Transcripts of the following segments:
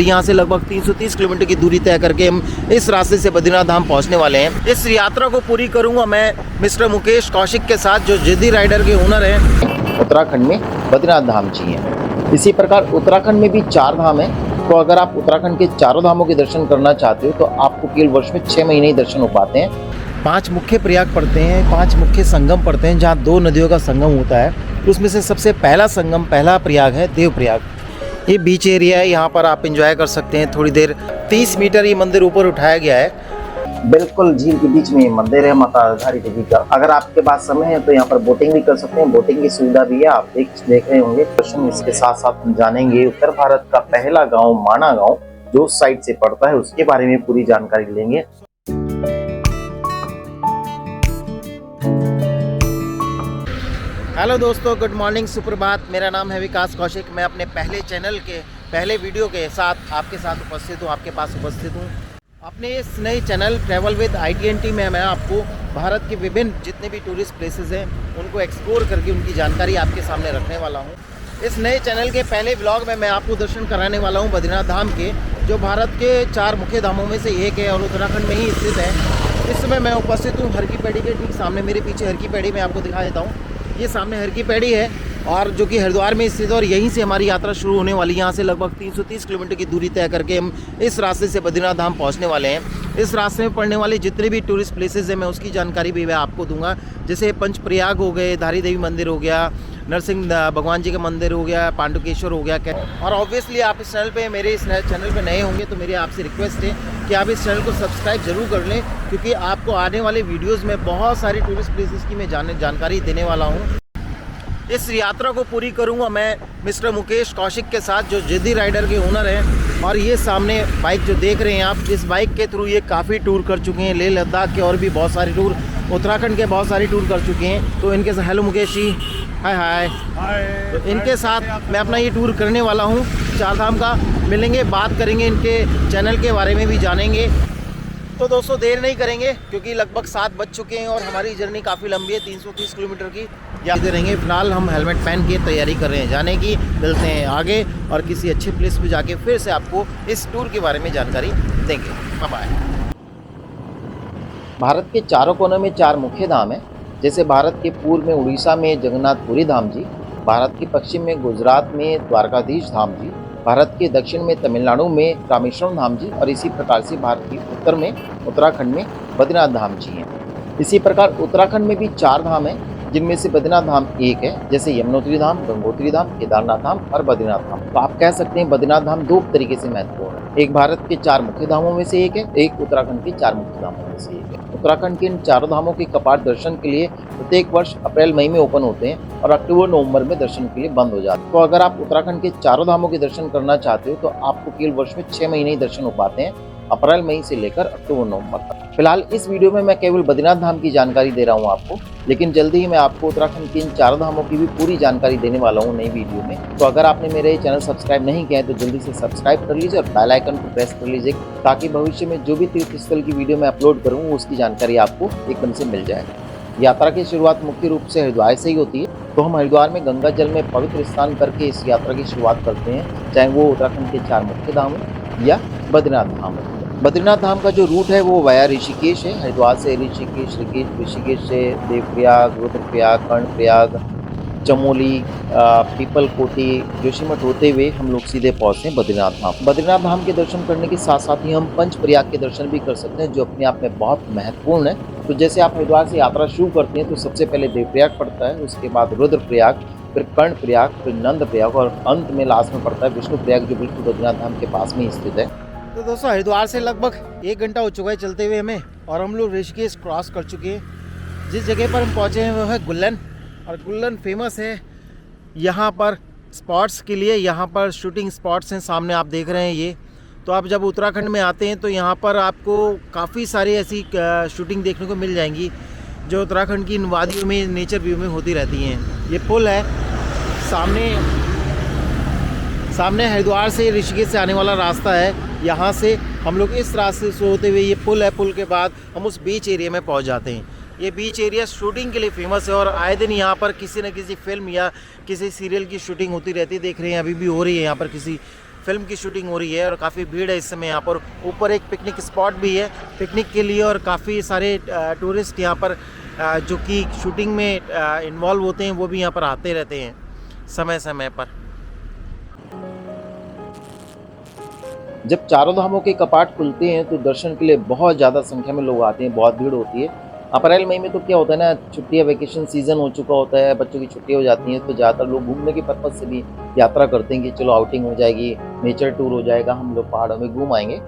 यहाँ से लगभग 330 किलोमीटर की दूरी तय करके हम इस रास्ते से बद्रीनाथ धाम पहुँचने वाले हैं। इस यात्रा को पूरी करूँगा मैं मिस्टर मुकेश कौशिक के साथ, जो जिद्दी राइडर के ओनर हैं। उत्तराखंड में बद्रीनाथ धाम जी हैं। इसी प्रकार उत्तराखंड में भी 4 धाम हैं। तो अगर आप उत्तराखंड के चारों धामों के दर्शन करना चाहते हो तो आपको केवल वर्ष में 6 महीने ही दर्शन हो पाते हैं। 5 मुख्य प्रयाग पड़ते हैं, 5 मुख्य संगम पड़ते हैं, जहाँ 2 नदियों का संगम होता है। उसमें से सबसे पहला संगम, पहला प्रयाग है देवप्रयाग। ये बीच एरिया है, यहाँ पर आप एंजॉय कर सकते हैं थोड़ी देर। 30 मीटर ये मंदिर ऊपर उठाया गया है। बिल्कुल झील के बीच में मंदिर है माता धारी देवी का। अगर आपके पास समय है तो यहाँ पर बोटिंग भी कर सकते हैं, बोटिंग की सुविधा भी है। आप देख रहे होंगे। इसके साथ साथ हम जानेंगे उत्तर भारत का पहला गाँव माना गाँव जो उस साइड से पड़ता है, उसके बारे में पूरी जानकारी लेंगे। हेलो दोस्तों, गुड मॉर्निंग, सुप्रभात। मेरा नाम है विकास कौशिक। मैं अपने पहले चैनल के पहले वीडियो के साथ आपके साथ उपस्थित हूँ, आपके पास उपस्थित हूँ। अपने इस नए चैनल ट्रैवल विद ITNT में मैं आपको भारत के विभिन्न जितने भी टूरिस्ट प्लेसेस हैं उनको एक्सप्लोर करके उनकी जानकारी आपके सामने रखने वाला हूँ। इस नए चैनल के पहले ब्लॉग में मैं आपको दर्शन कराने वाला हूँ बद्रीनाथ धाम के, जो भारत के 4 मुख्य धामों में से एक है और उत्तराखंड में ही स्थित है। इस समय मैं उपस्थित हूँ हर की पैड़ी के ठीक सामने। मेरे पीछे हर की पैड़ी में आपको दिखा देता हूँ। ये सामने हर की पैड़ी है और जो कि हरिद्वार में स्थित है, और यहीं से हमारी यात्रा शुरू होने वाली है। यहाँ से लगभग 330 किलोमीटर की दूरी तय करके हम इस रास्ते से बद्रीनाथ धाम पहुँचने वाले हैं। इस रास्ते में पड़ने वाले जितने भी टूरिस्ट प्लेसेस हैं मैं उसकी जानकारी भी मैं आपको दूंगा। जैसे पंचप्रयाग हो गए, धारी देवी मंदिर हो गया, नरसिंह भगवान जी का मंदिर हो गया, पांडुकेश्वर हो गया। और ऑब्वियसली आप इस चैनल पे, मेरे इस चैनल पे नए होंगे तो मेरी आपसे रिक्वेस्ट है कि आप इस चैनल को सब्सक्राइब जरूर कर लें, क्योंकि आपको आने वाले वीडियोज़ में बहुत सारे टूरिस्ट प्लेसेस की मैं जानकारी देने वाला हूँ। इस यात्रा को पूरी करूंगा मैं मिस्टर मुकेश कौशिक के साथ, जो जिद्दी राइडर के ओनर हैं। और ये सामने बाइक जो देख रहे हैं आप, इस बाइक के थ्रू ये काफ़ी टूर कर चुके हैं, लेह लद्दाख के और भी बहुत सारे टूर, उत्तराखंड के बहुत सारे टूर कर चुके हैं। तो इनके साथ, हेलो मुकेश जी, हाय हाय। तो इनके साथ मैं अपना ये टूर करने वाला हूँ 4 धाम का। मिलेंगे, बात करेंगे, इनके चैनल के बारे में भी जानेंगे। तो दोस्तों देर नहीं करेंगे क्योंकि लगभग 7 बज चुके हैं और हमारी जर्नी काफ़ी लंबी है, 330 किलोमीटर की यात्रा रहेंगे। फिलहाल हम हेलमेट पहन के तैयारी कर रहे हैं जाने की। मिलते हैं आगे और किसी अच्छे प्लेस पे जाके फिर से आपको इस टूर के बारे में जानकारी देंगे। Bye bye. भारत के चारों कोनों में 4 मुख्य धाम हैं। जैसे भारत के पूर्व में उड़ीसा में जगन्नाथपुरी धाम जी, भारत के पश्चिम में गुजरात में द्वारकाधीश धाम जी, भारत के दक्षिण में तमिलनाडु में रामेश्वरम धाम जी, और इसी प्रकार से भारत के उत्तर में उत्तराखंड में बद्रीनाथ धाम जी हैं। इसी प्रकार उत्तराखंड में भी 4 धाम हैं, जिनमें से बद्रीनाथ धाम एक है। जैसे यमुनोत्री धाम, गंगोत्री धाम, केदारनाथ धाम और बद्रीनाथ धाम। तो आप कह सकते हैं बद्रीनाथ धाम 2 तरीके से महत्वपूर्ण है। एक भारत के 4 मुख्य धामों में से एक है, एक उत्तराखंड के 4 मुख्य धामों में से एक है। उत्तराखंड के इन 4 धामों के कपाट दर्शन के लिए प्रत्येक वर्ष अप्रैल मई में ओपन होते हैं और अक्टूबर नवंबर में दर्शन के लिए बंद हो जाते हैं। तो अगर आप उत्तराखंड के 4 धामों के दर्शन करना चाहते हो तो आपको केवल वर्ष में 6 महीने ही दर्शन हो पाते हैं, अप्रैल मई से लेकर अक्टूबर नवंबर तक। फिलहाल इस वीडियो में मैं केवल बद्रीनाथ धाम की जानकारी दे रहा हूँ आपको, लेकिन जल्दी ही मैं आपको उत्तराखंड के इन 4 धामों की भी पूरी जानकारी देने वाला हूँ नई वीडियो में। तो अगर आपने मेरे चैनल सब्सक्राइब नहीं किया है तो जल्दी से सब्सक्राइब कर लीजिए और बेल आइकन को प्रेस कर लीजिए, ताकि भविष्य में जो भी तीर्थ स्थल की वीडियो मैं अपलोड करूँ उसकी जानकारी आपको एकदम से मिल जाए। यात्रा की शुरुआत मुख्य रूप से हरिद्वार से ही होती है। तो हम हरिद्वार में गंगा जल में पवित्र स्नान करके इस यात्रा की शुरुआत करते हैं, चाहे वो उत्तराखंड के 4 मुख्य धाम हो या बद्रीनाथ धाम हो। बद्रीनाथ धाम का जो रूट है वो वाया ऋषिकेश है। हरिद्वार से ऋषिकेश, ऋषिकेश से देवप्रयाग, रुद्रप्रयाग, कर्णप्रयाग, चमोली, पीपलकोटी, जोशीमठ होते हुए हम लोग सीधे पहुँचते हैं बद्रीनाथ धाम। बद्रीनाथ धाम के दर्शन करने के साथ साथ ही हम पंचप्रयाग के दर्शन भी कर सकते हैं, जो अपने आप में बहुत महत्वपूर्ण है। तो जैसे आप हरिद्वार से यात्रा शुरू करते हैं तो सबसे पहले देवप्रयाग पड़ता है, उसके बाद रुद्रप्रयाग, फिर कर्णप्रयाग, फिर नंदप्रयाग और अंत में लास्ट में पड़ता है विष्णुप्रयाग, जो बिल्कुल बद्रीनाथ धाम के पास में स्थित है। तो दोस्तों हरिद्वार से लगभग 1 घंटा हो चुका है चलते हुए हमें, और हम लोग ऋषिकेश क्रॉस कर चुके हैं। जिस जगह पर हम पहुँचे हैं वो है गुल्लन, और गुल्लन फेमस है यहाँ पर स्पॉट्स के लिए। यहाँ पर शूटिंग स्पॉट्स हैं, सामने आप देख रहे हैं ये। तो आप जब उत्तराखंड में आते हैं तो यहाँ पर आपको काफ़ी सारी ऐसी शूटिंग देखने को मिल जाएंगी जो उत्तराखंड की इन वादियों में, नेचर व्यू में होती रहती हैं। ये पुल है सामने हरिद्वार से ऋषिकेश से आने वाला रास्ता है। यहाँ से हम लोग इस रास्ते से होते हुए, ये पुल है, पुल के बाद हम उस बीच एरिया में पहुँच जाते हैं। ये बीच एरिया शूटिंग के लिए फेमस है और आए दिन यहाँ पर किसी न किसी फिल्म या किसी सीरियल की शूटिंग होती रहती है। देख रहे हैं अभी भी हो रही है यहाँ पर किसी फिल्म की शूटिंग हो रही है और काफ़ी भीड़ है इस समय यहाँ पर। ऊपर एक पिकनिक स्पॉट भी है पिकनिक के लिए, और काफ़ी सारे टूरिस्ट यहाँ पर जो कि शूटिंग में इन्वॉल्व होते हैं वो भी यहाँ पर आते रहते हैं समय समय पर। जब चारों धामों के कपाट खुलते हैं तो दर्शन के लिए बहुत ज़्यादा संख्या में लोग आते हैं, बहुत भीड़ होती है। अप्रैल मई में तो क्या होता है ना, छुट्टियाँ वेकेशन सीज़न हो चुका होता है, बच्चों की छुट्टियाँ हो जाती हैं, तो ज़्यादातर लोग घूमने के पर्पज़ से भी यात्रा करते हैं कि चलो आउटिंग हो जाएगी, नेचर टूर हो जाएगा, हम लोग पहाड़ों में घूम आएंगे।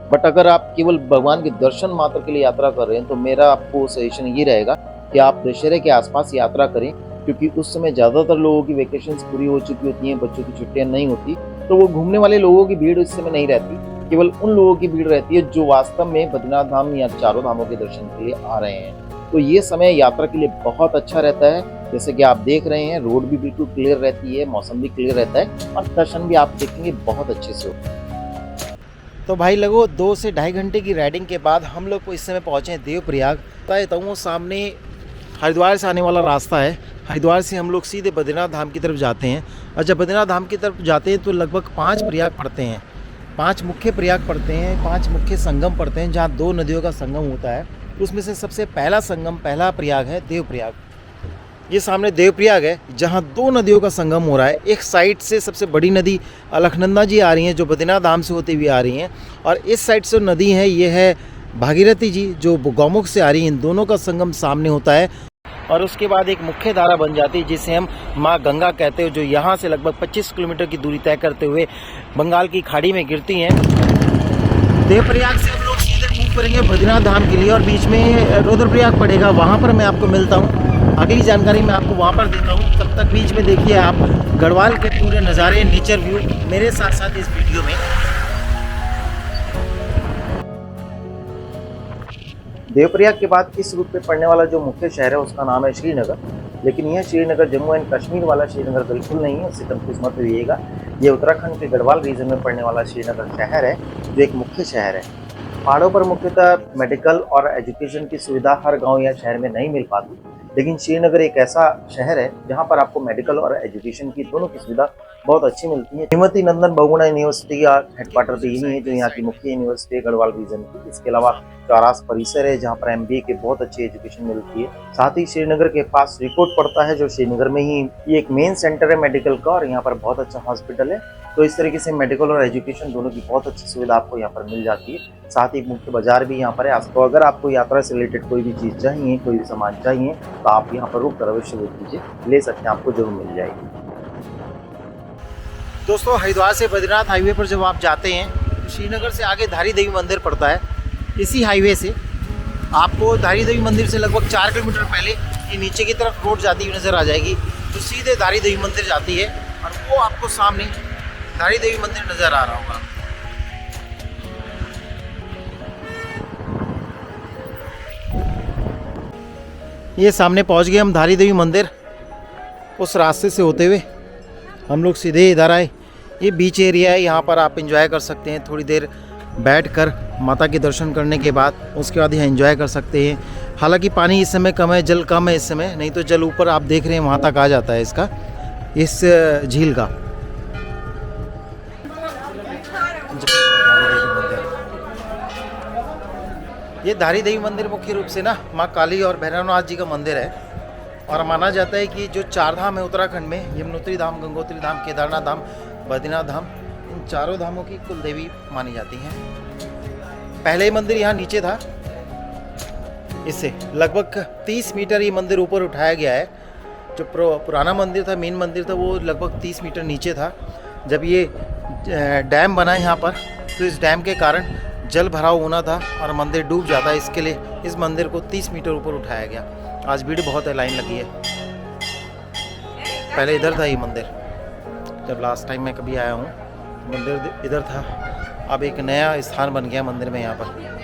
बट अगर आप केवल भगवान के दर्शन मात्र के लिए यात्रा कर रहे हैं तो मेरा आपको सजेशन ये रहेगा कि आप दशहरे के आसपास यात्रा करें, क्योंकि उस समय ज़्यादातर लोगों की वेकेशंस पूरी हो चुकी होती हैं, बच्चों की छुट्टियाँ नहीं होती, तो वो घूमने वाले लोगों की भीड़ उस समय नहीं रहती। केवल उन लोगों की भीड़ रहती है जो वास्तव में बद्रीनाथ धाम या चारों धामों के दर्शन के लिए आ रहे हैं। तो ये समय यात्रा के लिए बहुत अच्छा रहता है। जैसे कि आप देख रहे हैं, रोड भी बिल्कुल क्लियर रहती है, मौसम भी क्लियर रहता है और दर्शन भी आप देखेंगे बहुत अच्छे से हो। तो भाई लगो 2 से ढाई घंटे की राइडिंग के बाद हम लोग को इस समय पहुँचे हैं देवप्रयाग। तो वो सामने हरिद्वार से आने वाला रास्ता है। हरिद्वार से हम लोग सीधे बद्रीनाथ धाम की तरफ जाते हैं, और जब बद्रीनाथ धाम की तरफ जाते हैं तो लगभग 5 प्रयाग पड़ते हैं, 5 मुख्य प्रयाग पड़ते हैं, 5 मुख्य संगम पड़ते हैं जहाँ 2 नदियों का संगम होता है। उसमें से सबसे पहला संगम, पहला प्रयाग है देवप्रयाग। ये सामने देवप्रयाग है जहाँ 2 नदियों का संगम हो रहा है। एक साइड से सबसे बड़ी नदी अलकनंदा जी आ रही हैं जो बद्रीनाथ धाम से होते हुए आ रही हैं, और इस साइड से नदी है ये है भागीरथी जी जो गौमुख से आ रही हैं। इन दोनों का संगम सामने होता है, और उसके बाद एक मुख्य धारा बन जाती है जिसे हम माँ गंगा कहते हैं, जो यहाँ से लगभग 25 किलोमीटर की दूरी तय करते हुए बंगाल की खाड़ी में गिरती हैं। देवप्रयाग से हम लोग सीधे मूव करेंगे बद्रीनाथ धाम के लिए, और बीच में रुद्रप्रयाग पड़ेगा, वहाँ पर मैं आपको मिलता हूँ। अगली जानकारी मैं आपको वहाँ पर देता हूँ। तब तक बीच में देखिए आप गढ़वाल के पूरे नज़ारे, नेचर व्यू मेरे साथ साथ इस वीडियो में। देवप्रयाग के बाद इस रूट पे पड़ने वाला जो मुख्य शहर है उसका नाम है श्रीनगर, लेकिन यह श्रीनगर जम्मू एंड कश्मीर वाला श्रीनगर बिल्कुल नहीं है, उससे कंफ्यूज मत होइएगा। ये उत्तराखंड के गढ़वाल रीजन में पड़ने वाला श्रीनगर शहर है जो एक मुख्य शहर है। पहाड़ों पर मुख्यतः मेडिकल और एजुकेशन की सुविधा हर गाँव या शहर में नहीं मिल पाती, लेकिन श्रीनगर एक ऐसा शहर है जहाँ पर आपको मेडिकल और एजुकेशन की दोनों की सुविधा बहुत अच्छी मिलती है। हिमवती नंदन बहुगुणा यूनिवर्सिटी का हेडक्वार्टर तो यही है जो यहाँ की मुख्य यूनिवर्सिटी है गढ़वाल रीजन की। इसके अलावा चौरास परिसर है जहाँ पर MBA के बहुत अच्छी एजुकेशन मिलती है। साथ ही श्रीनगर के पास श्रीकोट पड़ता है जो श्रीनगर में ही ये एक मेन सेंटर है मेडिकल का, और यहाँ पर बहुत अच्छा हॉस्पिटल है। तो इस तरीके से मेडिकल और एजुकेशन दोनों की बहुत अच्छी सुविधा आपको यहाँ पर मिल जाती है। साथ ही मुख्य बाजार भी यहाँ पर है। तो अगर आपको यात्रा से रिलेटेड कोई भी चीज़ चाहिए, कोई भी सामान चाहिए, तो आप यहाँ पर रुक कर अवश्य देख लीजिए, ले सकते हैं, आपको जरूर मिल जाएगी। दोस्तों हरिद्वार से बद्रीनाथ हाईवे पर जब आप जाते हैं तो श्रीनगर से आगे धारी देवी मंदिर पड़ता है। इसी हाईवे से आपको धारी देवी मंदिर से लगभग 4 किलोमीटर पहले ये नीचे की तरफ रोड जाती हुई नज़र आ जाएगी, तो सीधे धारी देवी मंदिर जाती है, और वो आपको सामने धारी देवी मंदिर नज़र आ रहा होगा। ये सामने पहुंच गए हम धारी देवी मंदिर। उस रास्ते से होते हुए हम लोग सीधे इधर आए। ये बीच एरिया है, यहाँ पर आप एंजॉय कर सकते हैं, थोड़ी देर बैठकर माता के दर्शन करने के बाद उसके बाद यहाँ एंजॉय कर सकते हैं। हालांकि पानी इस समय कम है, जल कम है इस समय, नहीं तो जल ऊपर आप देख रहे हैं वहाँ तक आ जाता है इसका, इस झील का। ये धारी देवी मंदिर मुख्य रूप से ना माँ काली और भैरवनाथ जी का मंदिर है, और माना जाता है कि जो 4 धाम है उत्तराखंड में, यमुनोत्री धाम, गंगोत्री धाम, केदारनाथ धाम, बद्रीनाथ धाम, इन चारों धामों की कुल देवी मानी जाती हैं। पहले ही मंदिर यहाँ नीचे था, इससे लगभग 30 मीटर ये मंदिर ऊपर उठाया गया है। जो पुराना मंदिर था, मेन मंदिर था, वो लगभग 30 मीटर नीचे था। जब ये डैम बना यहाँ पर तो इस डैम के कारण जल भराव होना था और मंदिर डूब जाता है, इसके लिए इस मंदिर को 30 मीटर ऊपर उठाया गया। आज भीड़ बहुत है, लाइन लगी है। पहले इधर था ये मंदिर, जब लास्ट टाइम मैं कभी आया हूँ मंदिर इधर था, अब एक नया स्थान बन गया मंदिर में यहाँ पर।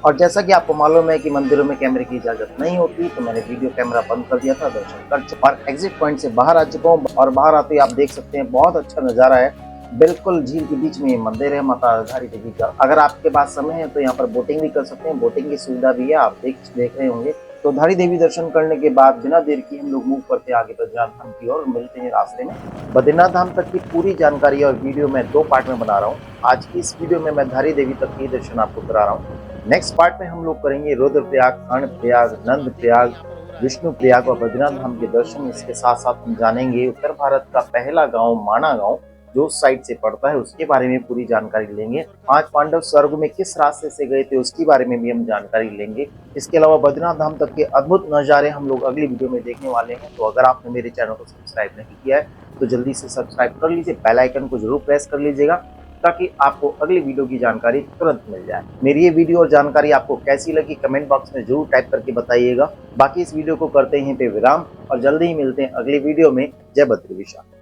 और जैसा कि आपको मालूम है कि मंदिरों में कैमरे की इजाजत नहीं होती, तो मैंने वीडियो कैमरा बंद कर दिया था, दर्शन कर चुका और एग्जिट पॉइंट से बाहर आ चुका हूँ। और बाहर आते ही आप देख सकते हैं बहुत अच्छा नज़ारा है। बिल्कुल झील के बीच में ये मंदिर है माता धारी देवी का। अगर आपके पास समय है तो यहाँ पर बोटिंग भी कर सकते हैं, बोटिंग की सुविधा भी है, आप देख रहे होंगे। तो धारी देवी दर्शन करने के बाद बिना देर किए हम लोग मूव करते हैं आगे बद्रीनाथ धाम की ओर, मिलते हैं रास्ते में। बद्रीनाथ धाम तक की पूरी जानकारी और वीडियो मैं 2 पार्ट में बना रहा हूँ। आज की इस वीडियो में मैं धारी देवी तक के दर्शन आपको करा रहा हूँ। नेक्स्ट पार्ट में हम लोग करेंगे रुद्रप्रयाग, कर्णप्रयाग, नंदप्रयाग, विष्णुप्रयाग और बद्रीनाथ धाम के दर्शन। इसके साथ-साथ हम जानेंगे उत्तर भारत का पहला गाँव माणा गाँव जो उस साइड से पड़ता है, उसके बारे में पूरी जानकारी लेंगे। 5 पांडव स्वर्ग में किस रास्ते से गए थे उसकी बारे में भी हम जानकारी लेंगे। इसके अलावा बद्रीनाथ धाम तक के अद्भुत नज़ारे हम लोग अगली वीडियो में देखने वाले हैं। तो अगर आपने मेरे चैनल को सब्सक्राइब नहीं किया है तो जल्दी से सब्सक्राइब कर लीजिए, बेल आइकन को जरूर प्रेस कर लीजिएगा ताकि आपको अगली वीडियो की जानकारी तुरंत मिल जाए। मेरी ये वीडियो और जानकारी आपको कैसी लगी कमेंट बॉक्स में जरूर टाइप करके बताइएगा। बाकी इस वीडियो को करते हैं पे विराम और जल्दी ही मिलते हैं अगली वीडियो में। जय बद्री विशाल।